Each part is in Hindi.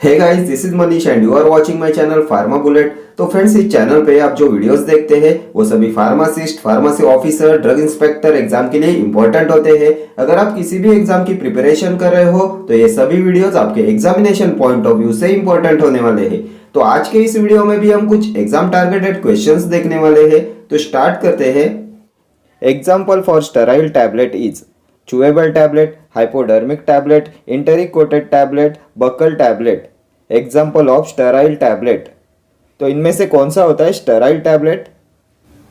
Hey guys, this is Manish and you are watching my channel pharma bullet. तो फ्रेंड्स, इस चैनल पे आप जो वीडियोस देखते हैं वो सभी pharmacist, pharmacy officer, drug inspector exam के लिए इंपॉर्टेंट होते हैं। अगर आप किसी भी एग्जाम की प्रिपरेशन कर रहे हो तो ये सभी वीडियोस आपके एग्जामिनेशन पॉइंट ऑफ व्यू से इंपॉर्टेंट होने वाले हैं। तो आज के इस वीडियो में भी हम कुछ एग्जाम टारगेटेड क्वेश्चंस देखने वाले हैं। तो स्टार्ट करते हैं। Example for sterile tablet is chewable tablet, hypodermic tablet, enteric coated tablet, buccal tablet। Example of sterile tablet. तो इनमें से कौन सा होता है स्टेराइल टैबलेट?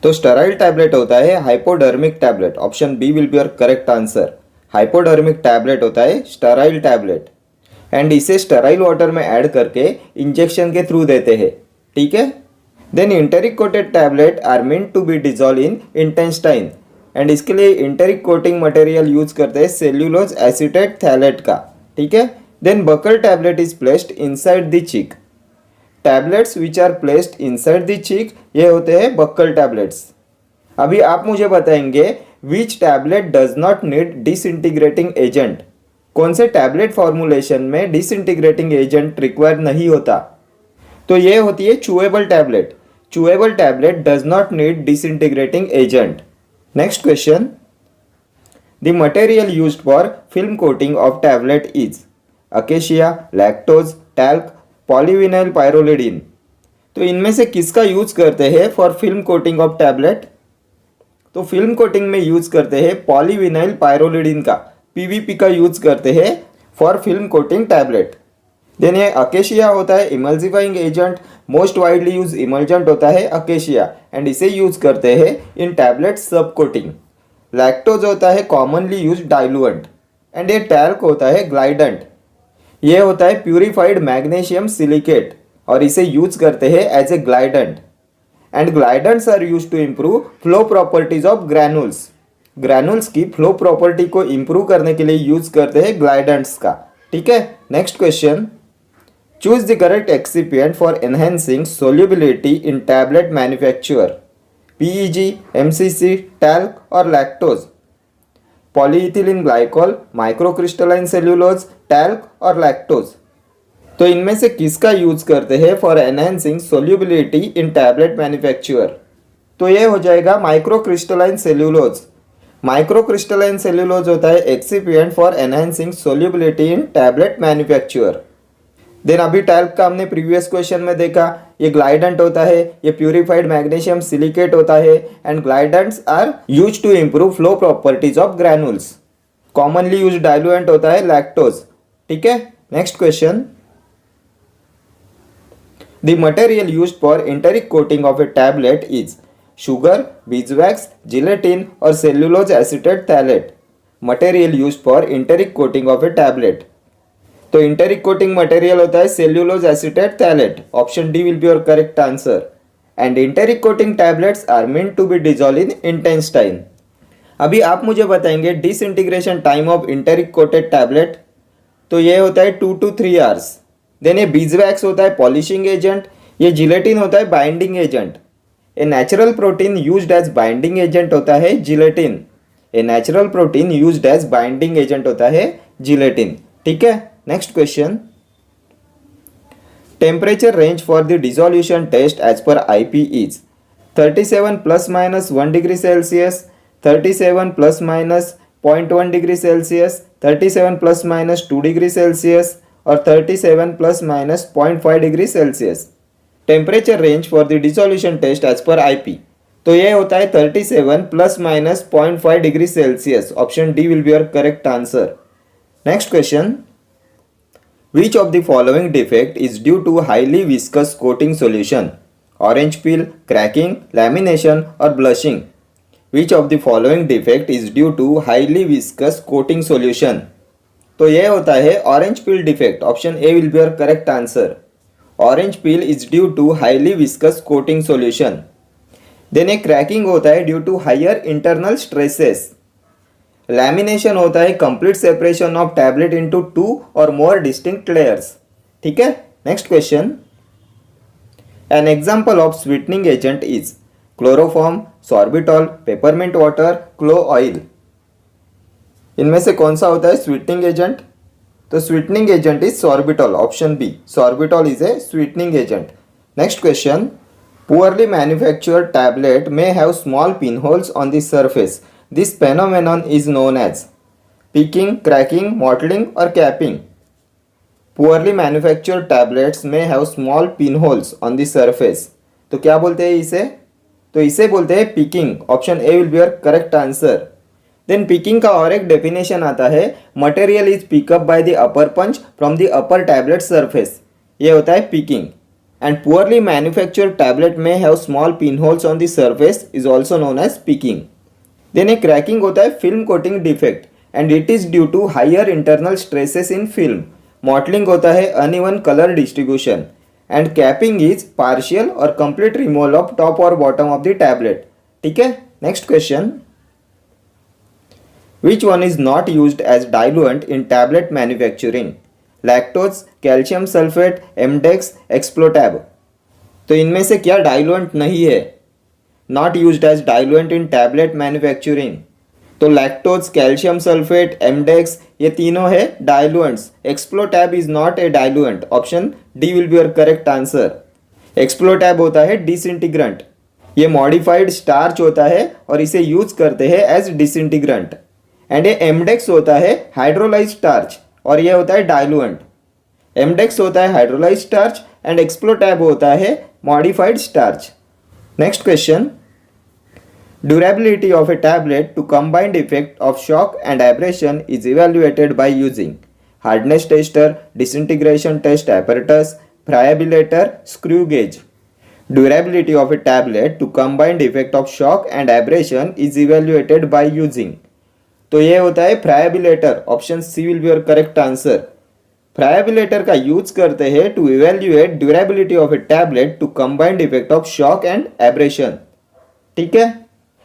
तो स्टेराइल टैबलेट होता है hypodermic tablet. Option B will be your correct answer. Hypodermic tablet होता है स्टेराइल टैबलेट एंड इसे स्टेराइल वाटर में ऐड करके इंजेक्शन के थ्रू देते हैं। ठीक है। Then enteric coated tablet are meant to be dissolve in intestine and इसके लिए इंटेरिक कोटिंग मटेरियल यूज करते हैं सेल्यूलोज एसीटेट थैलेट का। ठीक है। Then buccal tablet is placed inside the cheek. Tablets which are placed inside the cheek ये होते हैं बक्कल टैबलेट्स। अभी आप मुझे बताएंगे which tablet does not need disintegrating agent. कौन से टैबलेट फॉर्मुलेशन में डिसइंटीग्रेटिंग एजेंट रिक्वायर नहीं होता? तो ये होती है chewable tablet. Chewable tablet does not need disintegrating agent. Next question. The material used for film coating of tablet is acacia, lactose, talc, polyvinyl pyrrolidine। तो इनमें से किसका यूज करते हैं for film coating of tablet? तो फिल्म कोटिंग में यूज करते हैं पॉलीविनाइल पायरोलिडिन का, पीवीपी का यूज करते हैं for film coating tablet. Then ये अकेशिया होता है emulsifying agent. Most widely use emulgent होता है अकेशिया एंड इसे यूज करते हैं in tablet sub coating. Lactose होता है कॉमनली यूज डाइलुएंट एंड ये टैल्क होता है ग्लाइडेंट। ये होता है प्यूरिफाइड मैग्नीशियम सिलिकेट और इसे यूज करते हैं as a glidant and glidants are use to improve flow properties of granules. Granules की फ्लो प्रॉपर्टी को इम्प्रूव करने के लिए यूज करते हैं ग्लाइडेंट्स का। ठीक है। Next question. Choose the correct excipient for enhancing solubility in tablet manufacture. PEG, MCC, talc or lactose? Polyethylene glycol, microcrystalline cellulose, talc और lactose। तो इनमें से किसका यूज करते हैं for enhancing solubility in tablet manufacture? तो ये हो जाएगा माइक्रोक्रिस्टलाइन सेल्यूलोज। माइक्रोक्रिस्टलाइन सेल्यूलोज होता है excipient for enhancing solubility in tablet manufacture. Then अभी टैल्क का हमने प्रीवियस क्वेश्चन में देखा, ये ग्लाइडेंट होता है, ये प्यूरिफाइड मैग्नीशियम सिलिकेट होता है and glidants are use to improve flow properties of granules. Commonly use diluent होता है लैक्टोज। ठीक है। Next question. The material used for enteric coating of a tablet is sugar, beeswax, gelatin और cellulose acetate phthalate. Material used for enteric coating of a tablet. तो इंटेरिक कोटिंग मटेरियल होता है cellulose acetate phthalate. Option D will be your correct answer. And enteric coating tablets are meant to be dissolve in intestine. अभी आप मुझे बताएंगे disintegration time of enteric coated tablet. तो ये होता है 2 to 3 आवर्स। देन ये बीजवैक्स होता है पॉलिशिंग एजेंट। ये जिलेटिन होता है binding agent. A natural protein used as binding agent होता है gelatin. A natural protein used as binding agent होता है जिलेटिन। ठीक है। Next question. Temperature range for the dissolution test as per IP is 37 plus minus 1 degree Celsius, 37 plus minus 0.1 degree Celsius, 37 plus minus 2 degree Celsius और 37 plus minus 0.5 degree Celsius। Temperature range for the dissolution test as per IP। तो ये होता है 37 plus minus 0.5 degree Celsius। Option D will be your correct answer। Next question. Which of the following defect is due to highly viscous coating solution? Orange peel, cracking, lamination or blushing? Which of the following defect is due to highly viscous coating solution? तो यह होता है orange peel defect। Option A will be your correct answer। Orange peel is due to highly viscous coating solution। Then एक cracking होता है due to higher internal stresses। Lamination होता है complete separation of tablet into 2 और मोर डिस्टिंक्ट लेयर्स। ठीक है। Next question. An example of sweetening agent is chloroform, sorbitol, peppermint water, clove oil. इनमें से कौन सा होता है स्वीटनिंग एजेंट? तो sweetening agent is sorbitol, option B, sorbitol is a sweetening agent. Next question. Poorly manufactured tablet may have small pinholes on the surface. This phenomenon is known as picking, cracking, mottling or capping. Poorly manufactured tablets may have small pinholes on the surface. तो क्या बोलते हैं इसे? तो इसे बोलते हैं picking. Option A will be your correct answer. Then picking का और एक डेफिनेशन आता है, material is pickup by the upper punch from the upper tablet surface. ये होता है picking. And poorly manufactured tablet may have small pinholes on the surface is also known as picking. Then a cracking होता है film coating defect and it is due to higher internal stresses in film. Mottling होता है uneven color distribution and capping is partial or complete removal of top or bottom of the tablet. ठीक है. Next question. Which one is not used as diluent in tablet manufacturing? Lactose, calcium sulphate, Emdex, Explotab. तो इनमें से क्या डाइलुएंट नहीं है? Not used as diluent in tablet manufacturing. तो लैक्टोज, कैल्शियम सल्फेट, एमडेक्स ये तीनों है diluents. Explotab is not a diluent. Option D will be your correct answer. Explotab होता है डिसइंटीग्रेंट. ये मॉडिफाइड स्टार्च होता है और इसे यूज करते हैं एज डिसइंटीग्रेंट. एंड ये एमडेक्स होता है हाइड्रोलाइज स्टार्च और यह होता है डाइलुएंट. एमडेक्स होता है हाइड्रोलाइज स्टार्च एंड एक्सप्लोटैब होता है modified starch. Next question. Durability of a tablet to combined effect of shock and abrasion is evaluated by using hardness tester, disintegration test apparatus, friabilator, screw gauge. Durability of a tablet to combined effect of shock and abrasion is evaluated by using. तो ये होता है friabilator. Option C will be your correct answer. Friabilator का यूज करते हैं to evaluate durability of a tablet to combined effect of shock and abrasion. ठीक है.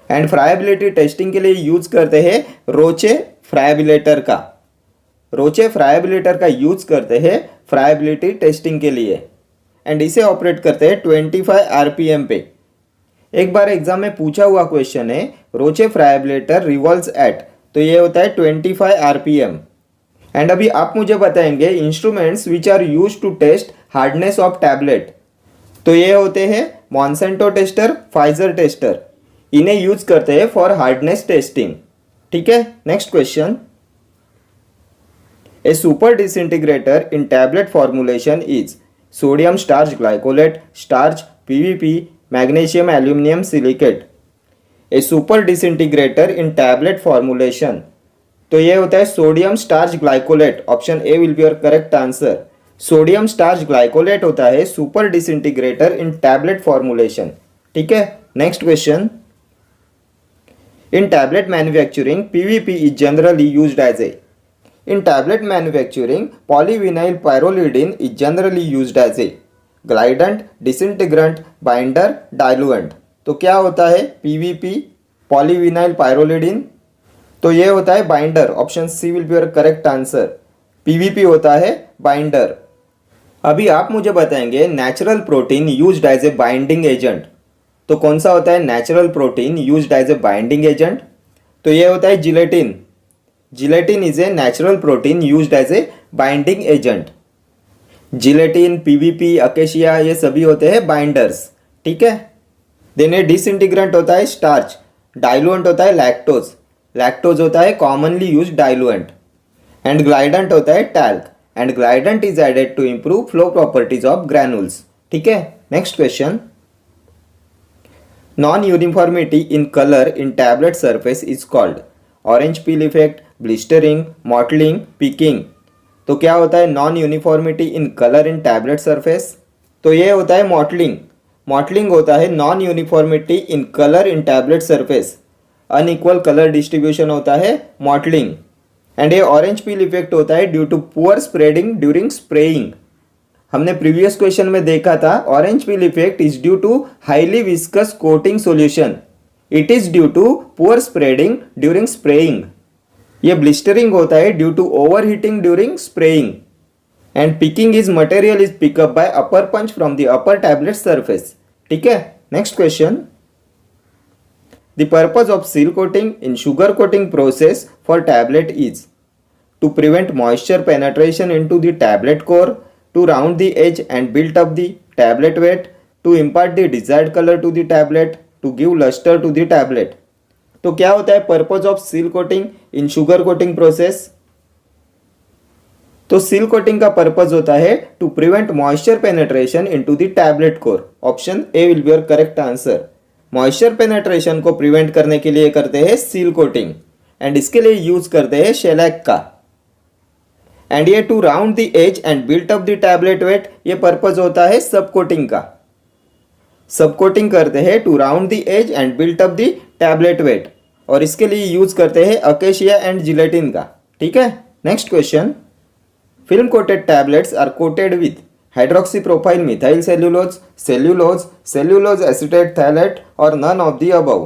एंड फ्रायबिलिटी टेस्टिंग के लिए यूज करते हैं रोचे फ्रायबिलेटर का. रोचे फ्रायबिलेटर का यूज करते हैं फ्रायबिलिटी टेस्टिंग के लिए एंड इसे ऑपरेट करते हैं 25 RPM पे. एक बार एग्जाम में पूछा हुआ क्वेश्चन है रोचे फ्रायबिलेटर रिवॉल्व्स एट, तो ये होता है 25 RPM. एंड अभी आप मुझे बताएंगे instruments which are use to test hardness of tablet. तो ये होते हैं मॉन्सेंटो टेस्टर, फाइजर टेस्टर. इन्हें यूज करते हैं फॉर हार्डनेस टेस्टिंग. ठीक है. Next question. A super disintegrator in tablet formulation is sodium starch glycolate, starch, PVP, magnesium aluminium silicate. A super disintegrator in tablet formulation. तो ये होता है sodium starch glycolate. Option A will be your correct answer. Sodium starch glycolate होता है super disintegrator in tablet formulation. ठीक है. Next question. In tablet manufacturing PVP is generally used as a. In tablet manufacturing polyvinyl pyrrolidone is generally used as a glidant, disintegrant, binder, diluent. तो क्या होता है PVP, पॉलीविनाइल पायरोलिडिन? तो ये होता है binder. Option C will be your correct answer. PVP होता है बाइंडर. अभी आप मुझे बताएंगे natural protein used as a binding agent. तो कौन सा होता है natural protein used as a binding agent? तो ये होता है gelatin. Gelatin is a natural protein used as a binding agent. Gelatin, PVP, acacia ये सभी होते हैं बाइंडर्स. ठीक है. देन ए डिसइंटीग्रेंट होता है स्टार्च. डाइलुएंट होता है लैक्टोज. लैक्टोज होता है commonly used diluent. And glidant होता है talc. And glidant is added to improve flow properties of granules. ठीक है. Next question. Non uniformity in colour in tablet surface is called orange peel effect, blistering, mottling, picking. तो क्या होता है non uniformity in colour in tablet surface? तो ये होता है मॉटलिंग. मॉटलिंग होता है non uniformity in colour in tablet surface. Unequal colour distribution होता है मॉटलिंग. एंड ये ऑरेंज पील इफेक्ट होता है due to poor spreading during spraying. हमने प्रीवियस क्वेश्चन में देखा था orange peel effect is due to highly viscous coating solution. It is due to poor spreading during spraying. ये ब्लिस्टरिंग होता है due to over heating during spraying. And picking is material is pickup by upper punch from the upper tablet surface. ठीक है. Next question. The purpose of seal coating in sugar coating process for tablet is. to prevent moisture penetration into the tablet core, to round the edge and build up the tablet weight, to impart the desired color to the tablet, to give luster to the tablet. तो क्या होता है purpose of seal coating in sugar coating process? तो सील कोटिंग का पर्पज होता है to prevent moisture penetration into the tablet core. Option A will be your correct answer. Moisture penetration को प्रिवेंट करने के लिए करते हैं सील कोटिंग एंड इसके लिए यूज करते हैं शेलैक का. एंड ये to round the edge and built up the tablet weight, ये पर्पज होता है सब कोटिंग का. सब कोटिंग करते हैं to round the edge and built up the tablet weight और इसके लिए यूज करते हैं अकेशिया एंड जिलेटिन का. ठीक है. Next question. Film coated tablets are coated with hydroxypropyl methyl cellulose, cellulose acetate phthalate और none of the above.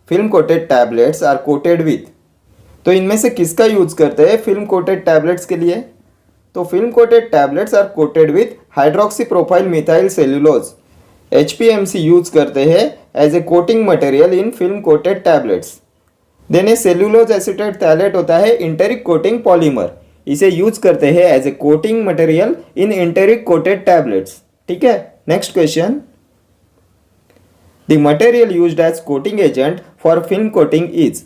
Film coated tablets are coated with, तो इनमें से किसका यूज करते हैं फिल्म कोटेड टैबलेट्स के लिए? तो film coated tablets are coated with hydroxypropyl methyl cellulose. HPMC use करते हैं as a coating material in film coated tablets. Then cellulose acetate phthalate होता है इंटेरिक कोटिंग पॉलीमर, इसे यूज करते हैं as a coating material in enteric coated tablets. ठीक है. Next question. The material used as coating agent for film coating is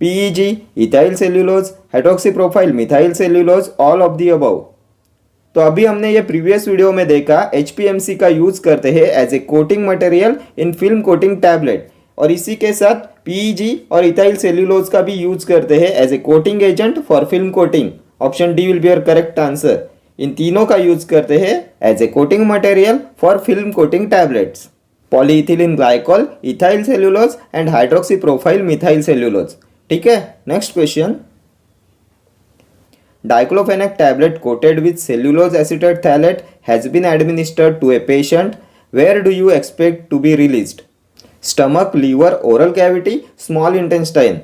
PEG, ethyl cellulose, hydroxypropyl methyl cellulose, all of the above. तो अभी हमने ये प्रीवियस वीडियो में देखा HPMC का यूज करते हैं as a coating material in film coating tablet और इसी के साथ PEG और इथाइल सेल्यूलोज का भी यूज करते हैं as a coating agent for film coating. Option D will be your correct answer. इन तीनों का यूज करते हैं as a coating material for film coating tablets. Polyethylene glycol, ethyl cellulose and hydroxypropyl methyl cellulose. ठीक है. Next question. Diclofenac tablet coated with cellulose acetate thalate has been administered to a patient. Where do you expect to be released? Stomach, liver, oral cavity, small intestine.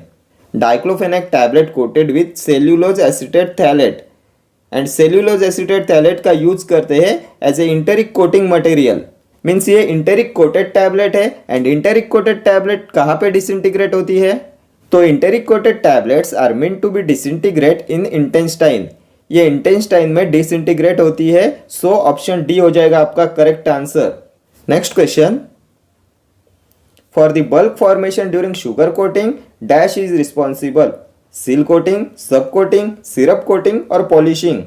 Diclofenac tablet coated with cellulose acetate thalate and cellulose acetate thalate का यूज करते हैं as a enteric coating material. Means ये इंटेरिक कोटेड टैबलेट है एंड इंटेरिक कोटेड टैबलेट कहाँ पे डिसइंटीग्रेट होती है? तो enteric coated tablets are meant to be disintegrate in intestine. ये इंटेस्टाइन में डिसइंटीग्रेट होती है. सो ऑप्शन डी हो जाएगा आपका correct answer. Next question. For the bulk formation during sugar coating dash is responsible. Seal coating, sub coating, syrup coating और पॉलिशिंग.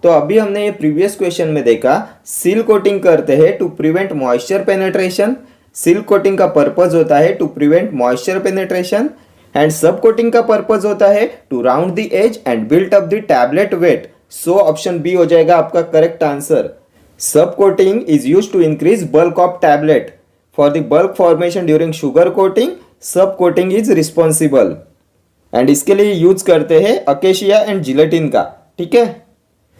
तो अभी हमने ये प्रीवियस क्वेश्चन में देखा सील कोटिंग करते हैं to prevent moisture penetration. Seal coating का पर्पज होता है to prevent moisture penetration and sub coating का पर्पज होता है to round the edge and built up the tablet weight. So option B हो जाएगा आपका correct answer. Sub coating is used to increase bulk of tablet. For the bulk formation during sugar coating sub coating is responsible and इसके लिए यूज करते हैं अकेशिया एंड जिलेटिन का. ठीक है.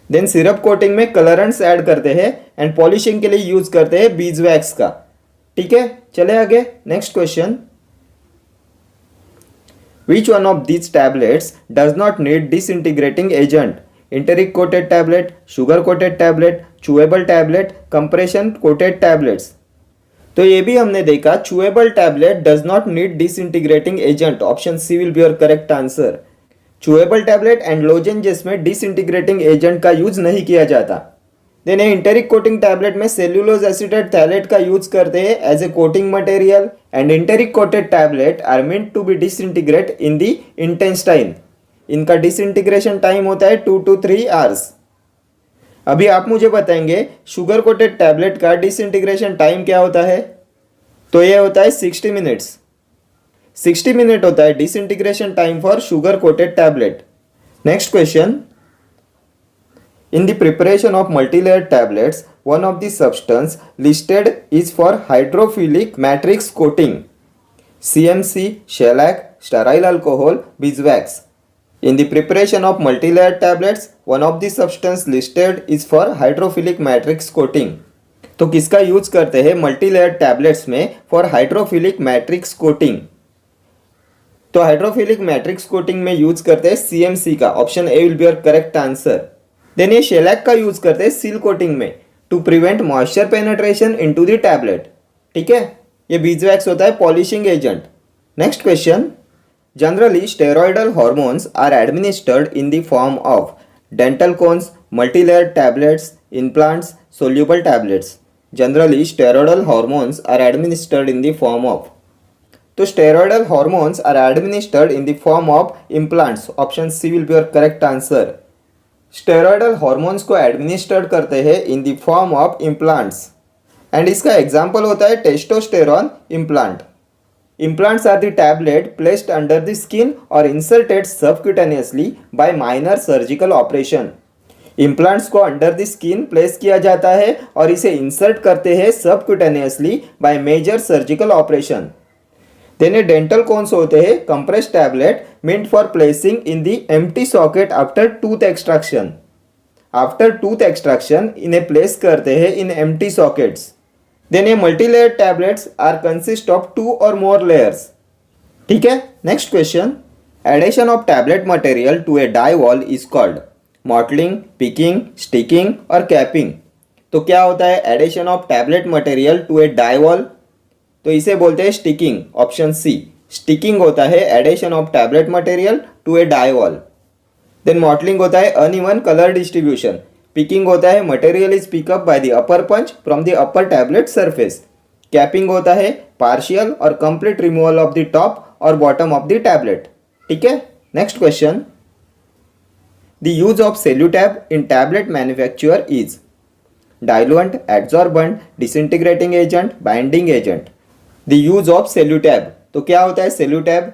देन सिरप कोटिंग में कलरेंट्स ऐड करते हैं एंड पॉलिशिंग के लिए यूज करते हैं बीज वैक्स का. ठीक है. चले आगे. Next question. Which one of these tablets does not need disintegrating agent? Enteric coated tablet, sugar coated tablet, chewable tablet, compression coated tablets. तो ये भी हमने देखा chewable tablet does not need disintegrating agent. Option C will be your correct answer. chewable tablet and lozenges में disintegrating agent का यूज नहीं किया जाता. देन इंटेरिक कोटिंग टैबलेट में सेल्यूलोज एसीटेट थैलेट का यूज करते हैं as a coating material and enteric coated tablet are meant to be disintegrate in the intestine. इनका डिसइंटीग्रेशन टाइम होता है 2 to 3 आवर्स. अभी आप मुझे बताएंगे शुगर कोटेड टैबलेट का डिसइंटीग्रेशन टाइम क्या होता है? तो ये होता है 60 मिनट्स. 60 मिनट होता है disintegration time for sugar coated tablet. Next question. In the preparation of multi-layered tablets, one of the substance listed is for hydrophilic matrix coating. CMC, shellac, sterile alcohol, beeswax. In the preparation of multi-layered tablets, one of the substance listed is for hydrophilic matrix coating. तो किसका यूज करते हैं मल्टी-लेयर्ड टैबलेट्स में फॉर हाइड्रोफिलिक मैट्रिक्स कोटिंग? तो हाइड्रोफिलिक मैट्रिक्स कोटिंग में यूज करते हैं CMC का. Option A will be your correct answer. Then ये शेलैक का यूज करते हैं सील कोटिंग में to prevent moisture penetration into the tablet. ठीक है. ये बीजवैक्स होता है polishing agent. Next question. Generally, steroidal hormones are administered in the form of dental cones, multi-layered tablets, implants, soluble tablets. Generally, steroidal hormones are administered in the form of, तो steroidal hormones are administered in the form of implants. Option C will be your correct answer. Steroidal hormones को एडमिनिस्टर्ड करते हैं in the form of implants and इसका एग्जांपल होता है testosterone implant. Implants are the tablet placed under the skin or inserted subcutaneously by minor surgical operation. Implants को अंडर द स्किन प्लेस किया जाता है और इसे इंसर्ट करते हैं subcutaneously by major surgical operation. Then dental cones होते हैं compress tablet meant for placing in the empty socket after tooth extraction. After tooth extraction इन्हें प्लेस करते हैं in empty sockets. Then a multi-layered tablets are consist of 2 or more layers. ठीक है. Next question. Addition of tablet material to a die wall is called mottling, picking, sticking और capping. तो क्या होता है addition of tablet material to a die wall? तो इसे बोलते हैं स्टिकिंग. Option C. स्टिकिंग होता है addition of tablet material to a die wall. Then mottling होता है अनइवन कलर डिस्ट्रीब्यूशन. पिकिंग होता है material is pickup by the upper punch from the upper tablet surface. Capping होता है पार्शियल और complete removal of the top और बॉटम ऑफ द टैबलेट. ठीक है. Next question. The use of Celutab in tablet manufacture is diluent, adsorbent, disintegrating agent, binding agent. The use of सेल्यूटैब. तो क्या होता है सेल्यूटैब?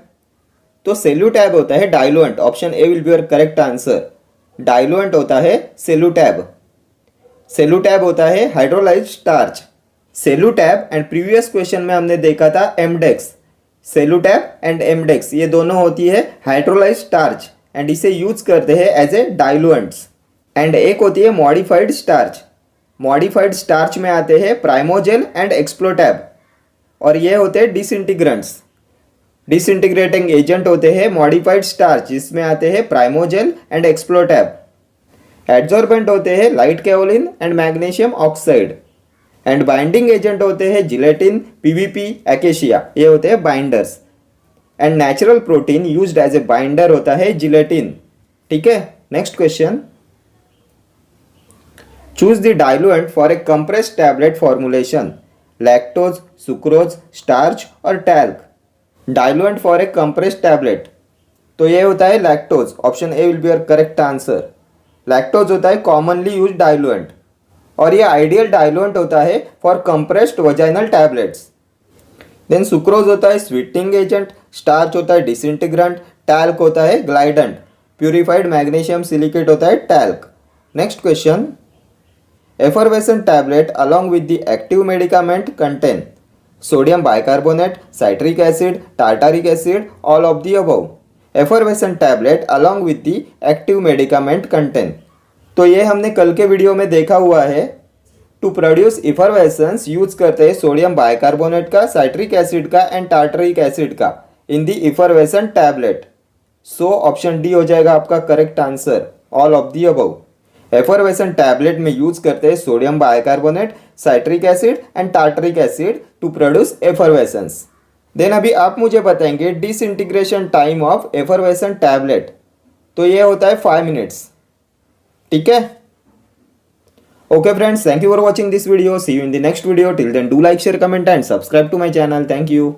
तो सेल्यूटैब होता है diluent. Option A will be your correct answer. Diluent होता है सेल्यूटैब. सेल्यूटैब होता है hydrolysed starch. Celutab and previous question में हमने देखा था एमडेक्स. सेल्यूटैब एंड एमडेक्स ये दोनों होती है हाइड्रोलाइज्ड स्टार्च एंड इसे यूज करते हैं एज ए डाइल्यूएंट्स. एंड एक होती है मॉडिफाइड स्टार्च. मॉडिफाइड स्टार्च में आते हैं प्राइमोजेल एंड एक्सप्लोटैब और ये होते हैं डिसइंटीग्रेंट्स. डिसइंटीग्रेटिंग एजेंट होते हैं मॉडिफाइड स्टार्च जिसमें आते हैं प्राइमोजेल एंड एक्सप्लोटैब. एड्सॉर्बेंट होते हैं light kaolin and magnesium oxide. And binding agent होते हैं जिलेटिन, पीवीपी, एकेशिया ये होते हैं binders. And natural protein used as a binder होता है जिलेटिन. ठीक है. Next question. Choose the diluent for a compressed tablet formulation. Lactose, sucrose, starch और talc. Diluent for a compressed tablet. तो ये होता है lactose. Option A will be your correct answer. Lactose होता है कॉमनली यूज्ड डाइल्यूएंट और ये आइडियल डाइल्यूएंट होता है for compressed vaginal tablets. Then sucrose होता है स्वीटनिंग एजेंट. स्टार्च होता है डिसइंटीग्रेंट. टैल्क होता है ग्लाइडेंट. प्यूरिफाइड मैग्नीशियम सिलिकेट होता है talc. Next question. Effervescent tablet along with the active medicament contain sodium bicarbonate, citric acid, tartaric acid, all of the above. Effervescent tablet along with the active medicament contain. तो ये हमने कल के वीडियो में देखा हुआ है. टू प्रोड्यूस इफरवेसेंस यूज करते हैं सोडियम बाइकार्बोनेट का, साइट्रिक एसिड का एंड टार्टरिक एसिड का in the effervescent tablet. So option D हो जाएगा आपका correct answer. All of the above. Effervescent tablet में यूज करते हैं sodium bicarbonate, citric acid and tartaric acid to produce effervescence. Then अभी आप मुझे बताएंगे disintegration time of effervescent tablet. तो ये होता है 5 मिनट्स. ठीक है. Okay friends, thank you for watching this video. See you in the next video. Till then do like, share, comment and subscribe to my channel. Thank you.